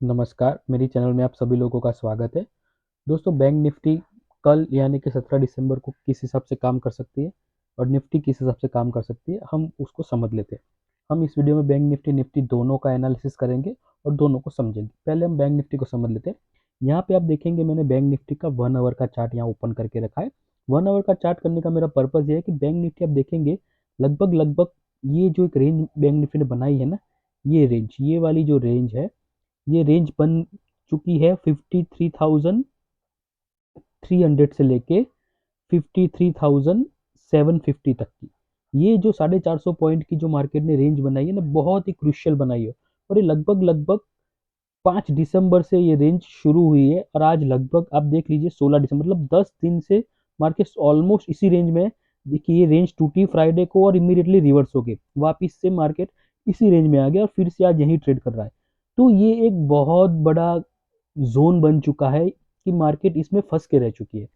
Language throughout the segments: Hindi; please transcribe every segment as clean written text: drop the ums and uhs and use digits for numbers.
नमस्कार, मेरी चैनल में आप सभी लोगों का स्वागत है। दोस्तों, बैंक निफ्टी कल यानी कि 17 दिसंबर को किस हिसाब से काम कर सकती है और निफ्टी किस हिसाब से काम कर सकती है, हम उसको समझ लेते हैं। हम इस वीडियो में बैंक निफ्टी, निफ्टी दोनों का एनालिसिस करेंगे और दोनों को समझेंगे। पहले हम बैंक निफ्टी को समझ लेते हैं। यहाँ पे आप देखेंगे मैंने बैंक निफ्टी का 1 आवर का चार्ट यहाँ ओपन करके रखा है। 1 आवर का चार्ट करने का मेरा पर्पज़ ये है कि बैंक निफ्टी आप देखेंगे लगभग ये जो एक रेंज बैंक निफ्टी ने बनाई है ना, ये वाली जो रेंज है, ये रेंज बन चुकी है 53,300 से लेके 53,750 तक की। ये जो 450 पॉइंट की जो मार्केट ने रेंज बनाई है ना, बहुत ही क्रुशियल बनाई है। और ये लगभग लगभग 5 दिसंबर से ये रेंज शुरू हुई है और आज लगभग आप देख लीजिए 16 दिसंबर, मतलब 10 दिन से मार्केट ऑलमोस्ट इसी रेंज में है। देखिए, ये रेंज टूटी फ्राइडे को और इमीडिएटली रिवर्स हो गई, वापिस से मार्केट इसी रेंज में आ गया और फिर से आज यही ट्रेड कर रहा है। तो ये एक बहुत बड़ा जोन बन चुका है कि मार्केट इसमें फंस के रह चुकी है।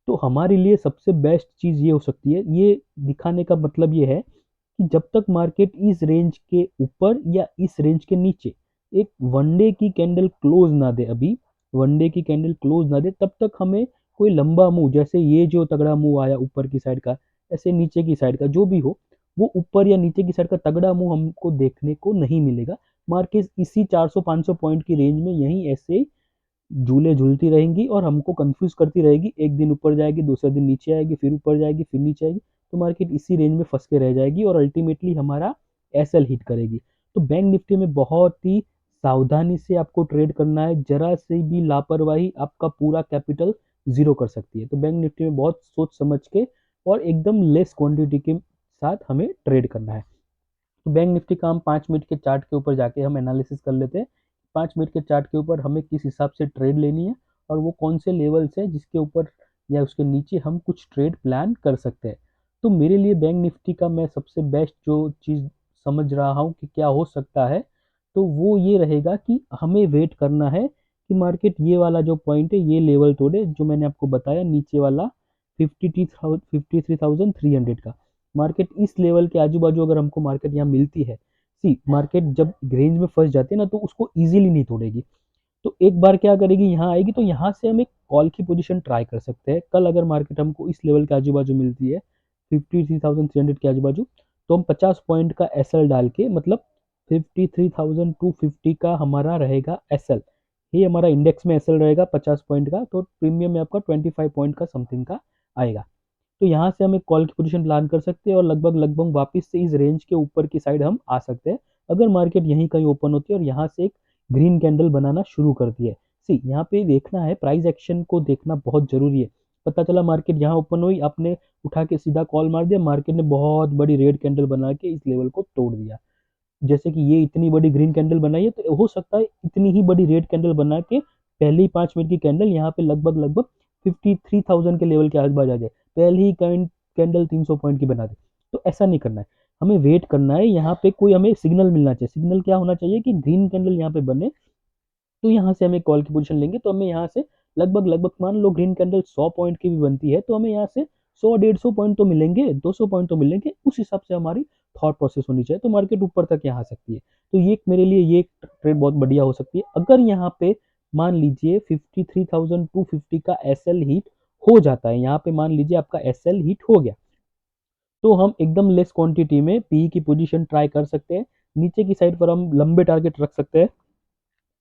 तो हमारे लिए सबसे बेस्ट चीज़ ये हो सकती है, ये दिखाने का मतलब ये है कि जब तक मार्केट इस रेंज के ऊपर या इस रेंज के नीचे एक वनडे की कैंडल क्लोज ना दे, अभी वनडे की कैंडल क्लोज ना दे, तब तक हमें कोई लंबा मूव, जैसे ये जो तगड़ा मूव आया ऊपर की साइड का, ऐसे नीचे की साइड का जो भी हो, वो ऊपर या नीचे की साइड का तगड़ा मूव हमको देखने को नहीं मिलेगा। मार्केट इसी 400-500 पॉइंट की रेंज में यहीं ऐसे झूले झूलती रहेंगी और हमको कंफ्यूज करती रहेगी। एक दिन ऊपर जाएगी, दूसरे दिन नीचे आएगी, फिर ऊपर जाएगी, फिर नीचे आएगी। तो मार्केट इसी रेंज में फंस के रह जाएगी और अल्टीमेटली हमारा एसएल हिट करेगी। तो बैंक निफ्टी में बहुत ही सावधानी से आपको ट्रेड करना है। जरा से भी लापरवाही आपका पूरा कैपिटल जीरो कर सकती है। तो बैंक निफ्टी में बहुत सोच समझ के और एकदम लेस क्वांटिटी के साथ हमें ट्रेड करना है। तो बैंक निफ्टी का हम 5 मिनट के चार्ट के ऊपर जाके हम एनालिसिस कर लेते हैं। 5 मिनट के चार्ट के ऊपर हमें किस हिसाब से ट्रेड लेनी है और वो कौन से लेवल्स है जिसके ऊपर या उसके नीचे हम कुछ ट्रेड प्लान कर सकते हैं। तो मेरे लिए बैंक निफ्टी का मैं सबसे बेस्ट जो चीज़ समझ रहा हूँ कि क्या हो सकता है, तो वो ये रहेगा कि हमें वेट करना है कि मार्केट ये वाला जो पॉइंट है ये लेवल तोड़े, जो मैंने आपको बताया नीचे वाला 53,300 का। मार्केट इस लेवल के आजू बाजू अगर हमको मार्केट यहाँ मिलती है, सी मार्केट जब रेंज में फंस जाती है ना, तो उसको इजीली नहीं तोड़ेगी। तो एक बार क्या करेगी, यहाँ आएगी, तो यहाँ से हम एक कॉल की पोजीशन ट्राई कर सकते हैं। कल अगर मार्केट हमको इस लेवल के आजू बाजू मिलती है 53,300 के आजू बाजू, तो हम 50 पॉइंट का एसएल डाल के, मतलब 53,250 का हमारा रहेगा एसएल। ये हमारा इंडेक्स में एसएल रहेगा 50 पॉइंट का, तो प्रीमियम में आपका 25 पॉइंट का समथिंग का आएगा। तो यहाँ से हम एक कॉल की पोजीशन प्लान कर सकते हैं और लगभग लगभग वापस से इस रेंज के ऊपर की साइड हम आ सकते हैं, अगर मार्केट यहीं कहीं ओपन होती है और यहाँ से एक ग्रीन कैंडल बनाना शुरू करती है। सी यहाँ पे देखना है, प्राइस एक्शन को देखना बहुत जरूरी है। पता चला मार्केट यहाँ ओपन हुई, आपने उठा के सीधा कॉल मार दिया, मार्केट ने बहुत बड़ी रेड कैंडल बना के इस लेवल को तोड़ दिया। जैसे कि ये इतनी बड़ी ग्रीन कैंडल बनाई है, तो हो सकता है इतनी ही बड़ी रेड कैंडल बना के पहली 5 मिनट की कैंडल यहाँ पे लगभग लगभग 53,000 के लेवल के आसपास आ जाए, पहली ही कैंडल 300 पॉइंट की बना दे। तो ऐसा नहीं करना है, हमें वेट करना है। यहाँ पे कोई हमें सिग्नल मिलना चाहिए। सिग्नल क्या होना चाहिए कि ग्रीन कैंडल यहाँ पे बने, तो यहाँ से हमें कॉल की पोजीशन लेंगे। तो हमें यहाँ से लगभग लगभग, मान लो ग्रीन कैंडल 100 पॉइंट की भी बनती है, तो हमें यहाँ से 100-150 पॉइंट तो मिलेंगे, 200 पॉइंट तो मिलेंगे। उस हिसाब से हमारी थॉट प्रोसेस होनी चाहिए, तो मार्केट ऊपर तक यहाँ आ सकती है। तो ये मेरे लिए ये ट्रेड बहुत बढ़िया हो सकती है। अगर यहाँ पे मान लीजिए 53,250 का एसएल हिट हो जाता है, यहाँ पे मान लीजिए आपका एसएल हिट हो गया, तो हम एकदम लेस क्वांटिटी में पी की पोजीशन ट्राई कर सकते हैं। नीचे की साइड पर हम लंबे टारगेट रख सकते हैं।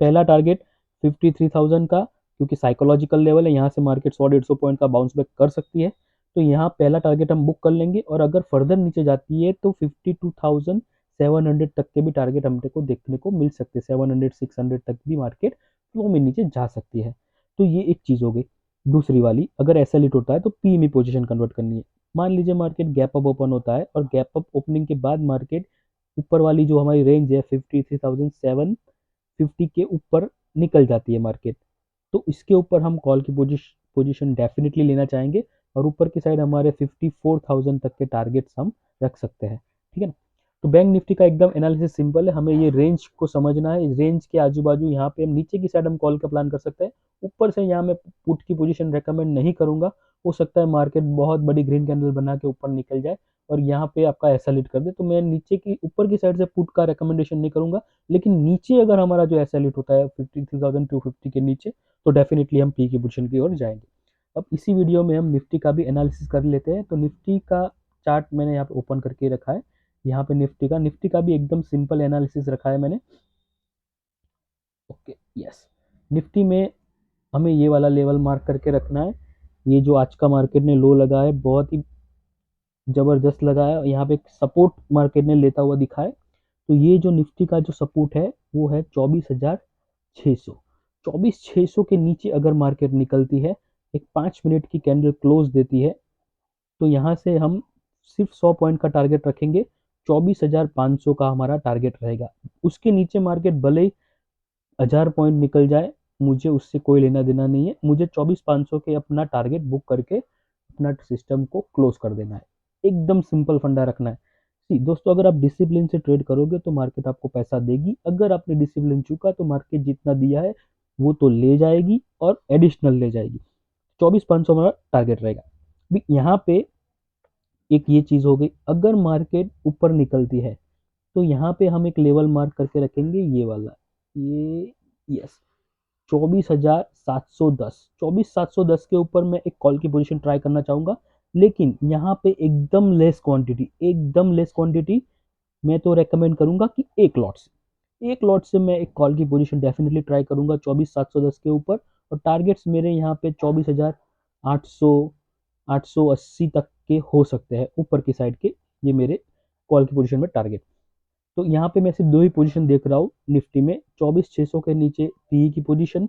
पहला टारगेट 53,000 का, क्योंकि साइकोलॉजिकल लेवल है, यहाँ से मार्केट 100-150 पॉइंट का बाउंस बैक कर सकती है। तो यहाँ पहला टारगेट हम बुक कर लेंगे और अगर फर्दर नीचे जाती है तो 52,700 तक के भी टारगेट हमको को देखने को मिल सकते हैं। 700-600 तक भी मार्केट फ्लो में नीचे जा सकती है। तो ये एक चीज़ हो गई। दूसरी वाली, अगर ऐसा लिट होता है तो पी में पोजिशन कन्वर्ट करनी है। मान लीजिए मार्केट गैप अप ओपन होता है और गैप अप ओपनिंग के बाद मार्केट ऊपर वाली जो हमारी रेंज है 53,750 के ऊपर निकल जाती है मार्केट, तो इसके ऊपर हम कॉल की पोजीशन डेफिनेटली लेना चाहेंगे और ऊपर की साइड हमारे 54,000 तक के टारगेट्स हम रख सकते हैं। ठीक है ना। तो बैंक निफ्टी का एकदम एनालिसिस सिंपल है, हमें ये रेंज को समझना है। रेंज के आजू बाजू यहाँ पे हम नीचे की साइड हम कॉल का प्लान कर सकते हैं। ऊपर से यहाँ मैं पुट की पोजीशन रेकमेंड नहीं करूंगा। हो सकता है मार्केट बहुत बड़ी ग्रीन कैंडल बना के ऊपर निकल जाए और यहाँ पे आपका एस एल हिट कर दे, तो मैं नीचे की ऊपर की साइड से पुट का रिकमेंडेशन नहीं करूंगा, लेकिन नीचे अगर हमारा जो एस एल हिट होता है 53,250 के नीचे, तो डेफिनेटली हम पी की पोजीशन की ओर जाएंगे। अब इसी वीडियो में हम निफ्टी का भी एनालिसिस कर लेते हैं। तो निफ्टी का चार्ट मैंने यहाँ पे ओपन करके रखा है, यहाँ पे निफ्टी का भी एकदम सिंपल एनालिसिस रखा है मैंने। Okay, yes. निफ्टी में हमें ये वाला लेवल मार्क करके रखना है। ये जो आज का मार्केट ने लो लगा है, बहुत ही जबरदस्त लगा है, यहाँ पे सपोर्ट मार्केट ने लेता हुआ दिखा है। तो ये जो निफ्टी का जो सपोर्ट है वो है 24,600। 24,600 के नीचे अगर मार्केट निकलती है, एक 5 मिनट की कैंडल क्लोज देती है, तो यहाँ से हम सिर्फ 100 पॉइंट का टारगेट रखेंगे। 24,500 का हमारा टारगेट रहेगा। उसके नीचे मार्केट भले ही 1,000 पॉइंट निकल जाए, मुझे उससे कोई लेना देना नहीं है। मुझे 24,500 के अपना टारगेट बुक करके अपना सिस्टम को क्लोज कर देना है। एकदम सिंपल फंडा रखना है। सी दोस्तों, अगर आप डिसिप्लिन से ट्रेड करोगे तो मार्केट आपको पैसा देगी। अगर आपने डिसिप्लिन चूका तो मार्केट जितना दिया है वो तो ले जाएगी और एडिशनल ले जाएगी। 24,500 हमारा टारगेट रहेगा। भी यहाँ पे एक ये चीज हो गई, अगर मार्केट ऊपर निकलती है तो यहाँ पे हम एक लेवल मार्क करके रखेंगे, ये वाला, ये, यस, 24,710। 24,710 के ऊपर मैं एक कॉल की पोजीशन ट्राई करना चाहूंगा, लेकिन यहाँ पे एकदम लेस क्वांटिटी मैं तो रेकमेंड करूंगा कि एक लॉट से मैं एक कॉल की पोजीशन डेफिनेटली ट्राई करूंगा 24,710 के ऊपर। और टारगेट्स मेरे यहाँ पे 24,800, 880 तक के हो सकते हैं ऊपर की साइड के, ये मेरे कॉल की पोजीशन में टारगेट। तो यहाँ पे मैं सिर्फ दो ही पोजीशन देख रहा हूँ निफ्टी में, 24,600 के नीचे पीई की पोजीशन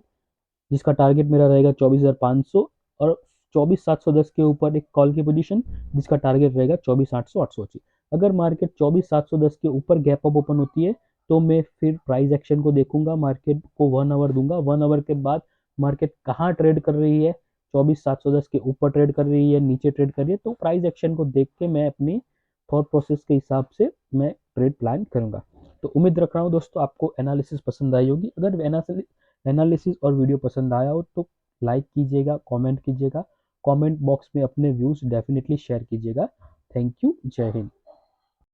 जिसका टारगेट मेरा रहेगा 24,500, और 24,710 के ऊपर एक कॉल की पोजीशन जिसका टारगेट रहेगा 24,800, 880। अगर मार्केट 24,710 के ऊपर गैप अप ओपन होती है तो मैं फिर प्राइस एक्शन को देखूंगा, मार्केट को 1 आवर दूंगा। 1 आवर के बाद मार्केट कहाँ ट्रेड कर रही है, 24,710 के ऊपर ट्रेड कर रही है, नीचे ट्रेड कर रही है, तो प्राइस एक्शन को देख के मैं अपनी थॉट प्रोसेस के हिसाब से मैं ट्रेड प्लान करूंगा। तो उम्मीद रख रहा हूँ दोस्तों आपको एनालिसिस पसंद आई होगी। अगर एनालिसिस और वीडियो पसंद आया हो तो लाइक कीजिएगा, कमेंट कीजिएगा, कमेंट बॉक्स में अपने व्यूज़ डेफिनेटली शेयर कीजिएगा। थैंक यू, जय हिंद।